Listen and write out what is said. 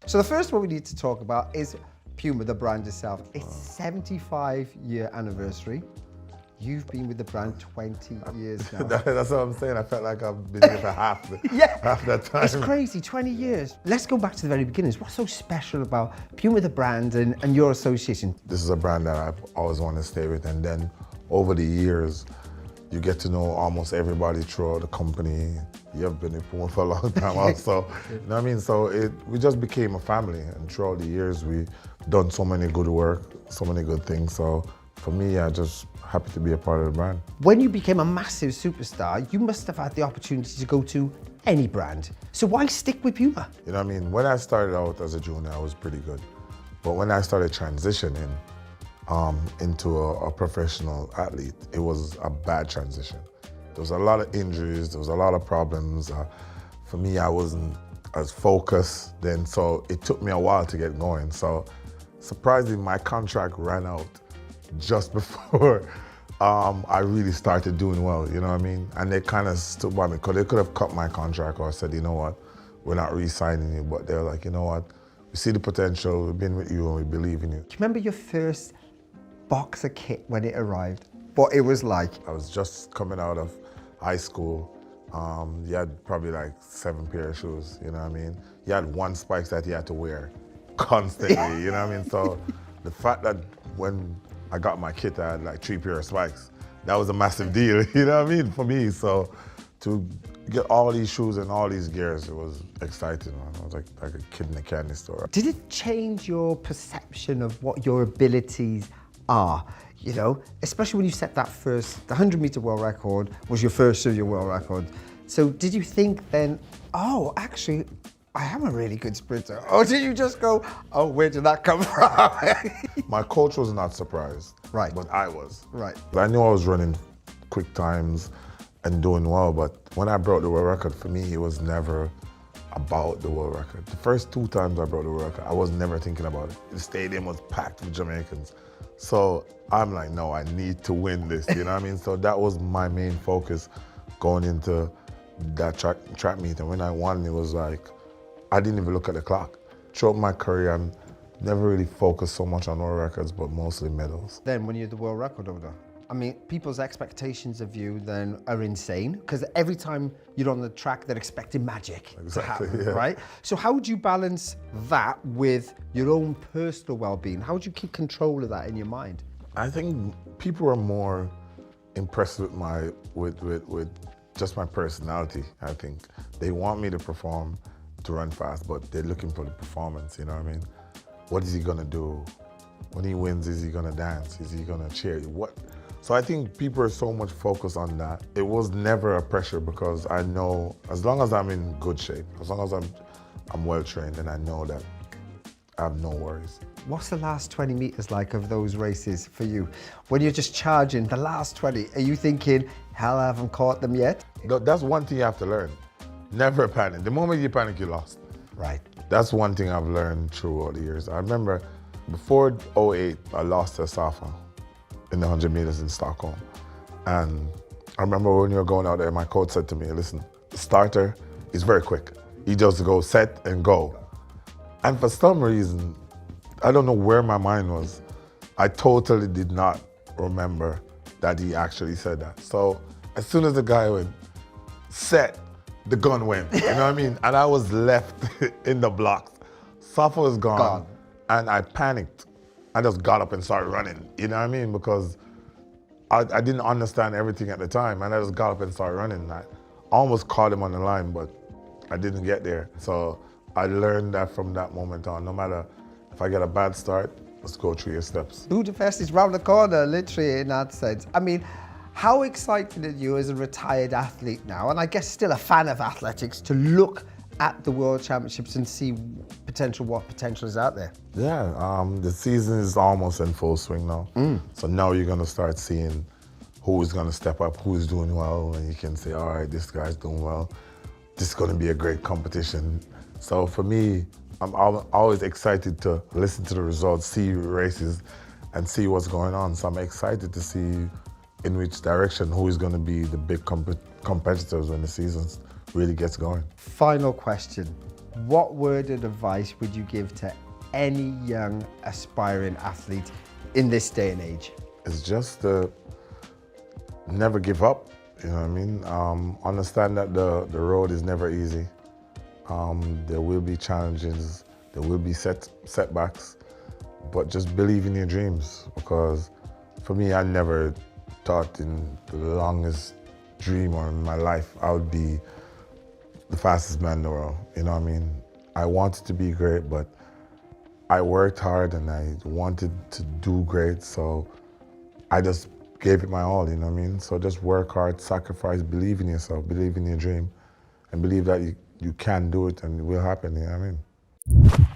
So the first one we need to talk about is Puma, the brand itself. It's 75-year anniversary. You've been with the brand 20 years now. That's what I'm saying. I felt like I've been here for half that time. It's crazy, 20 years. Let's go back to the very beginnings. What's so special about Puma, the brand, and your association? This is a brand that I've always wanted to stay with, and then over the years, you get to know almost everybody throughout the company. You've been with Puma for a long time also. You know what I mean? So we just became a family, and throughout the years, we've done so many good work, so many good things. So for me, I just happy to be a part of the brand. When you became a massive superstar, you must have had the opportunity to go to any brand. So why stick with Puma? You know what I mean? When I started out as a junior, I was pretty good. But when I started transitioning into a professional athlete, it was a bad transition. There was a lot of injuries, there was a lot of problems. For me, I wasn't as focused then, so it took me a while to get going. So surprisingly, my contract ran out just before I really started doing well, you know what I mean? And they kind of stood by me, because they could have cut my contract or said, you know what, we're not re-signing you, but they're like, you know what, we see the potential, we've been with you and we believe in you. Do you remember your first boxer kit when it arrived? What it was like? I was just coming out of high school. You had probably like 7 pair of shoes, you know what I mean? You had 1 spike that you had to wear constantly, you know what I mean? So the fact that when I got my kit, I had like 3 pair of spikes. That was a massive deal, you know what I mean, for me. So to get all these shoes and all these gears, it was exciting, man. I was like a kid in a candy store. Did it change your perception of what your abilities are? You know, especially when you set that first, the 100-meter world record was your first of your world record. So did you think then, oh, actually, I am a really good sprinter? Or did you just go, oh, where did that come from? My coach was not surprised, Right. But I was. Right. I knew I was running quick times and doing well, but when I broke the world record, for me, it was never about the world record. The first 2 times I broke the world record, I was never thinking about it. The stadium was packed with Jamaicans. So I'm like, no, I need to win this, you know what I mean? So that was my main focus going into that track meet. And when I won, it was like, I didn't even look at the clock. Throughout my career, I'm never really focused so much on world records, but mostly medals. Then when you're the world record holder, I mean, people's expectations of you then are insane, because every time you're on the track, they're expecting magic to happen, yeah. right? So how would you balance that with your own personal well-being? How would you keep control of that in your mind? I think people are more impressed with with just my personality. I think they want me to perform, to run fast, but they're looking for the performance, you know what I mean? What is he gonna do? When he wins, is he gonna dance? Is he gonna cheer? What? So I think people are so much focused on that. It was never a pressure, because I know as long as I'm in good shape, as long as I'm well trained, then I know that I have no worries. What's the last 20 meters like of those races for you? When you're just charging the last 20, are you thinking, hell, I haven't caught them yet? That's one thing you have to learn. Never panic. The moment you panic, you're lost. Right. That's one thing I've learned through all the years. I remember before '08, I lost to Safa in the 100 meters in Stockholm. And I remember when you were going out there, my coach said to me, listen, the starter is very quick. He just go set and go. And for some reason, I don't know where my mind was, I totally did not remember that he actually said that. So as soon as the guy went, set, the gun went, you know what I mean? And I was left in the blocks. Safa was gone, and I panicked. I just got up and started running, you know what I mean? Because I didn't understand everything at the time, and I just got up and started running. I almost caught him on the line, but I didn't get there. So I learned that from that moment on. No matter if I get a bad start, let's go through your steps. Budapest is round the corner, literally, in that sense. I mean, how excited are you as a retired athlete now, and I guess still a fan of athletics, to look at the World Championships and see what potential is out there? Yeah, the season is almost in full swing now. So now you're gonna start seeing who is gonna step up, who is doing well, and you can say, all right, this guy's doing well. This is gonna be a great competition. So for me, I'm always excited to listen to the results, see races, and see what's going on. So I'm excited to see in which direction, who is gonna be the big competitors when the season really gets going. Final question. what word of advice would you give to any young aspiring athlete in this day and age? It's just to never give up, you know what I mean? Understand that the road is never easy. There will be challenges, there will be setbacks, but just believe in your dreams, because for me, I never thought in the longest dream or in my life I would be the fastest man in the world, you know what I mean? I wanted to be great, but I worked hard and I wanted to do great, so I just gave it my all, you know what I mean? So just work hard, sacrifice, believe in yourself, believe in your dream, and believe that you can do it and it will happen, you know what I mean?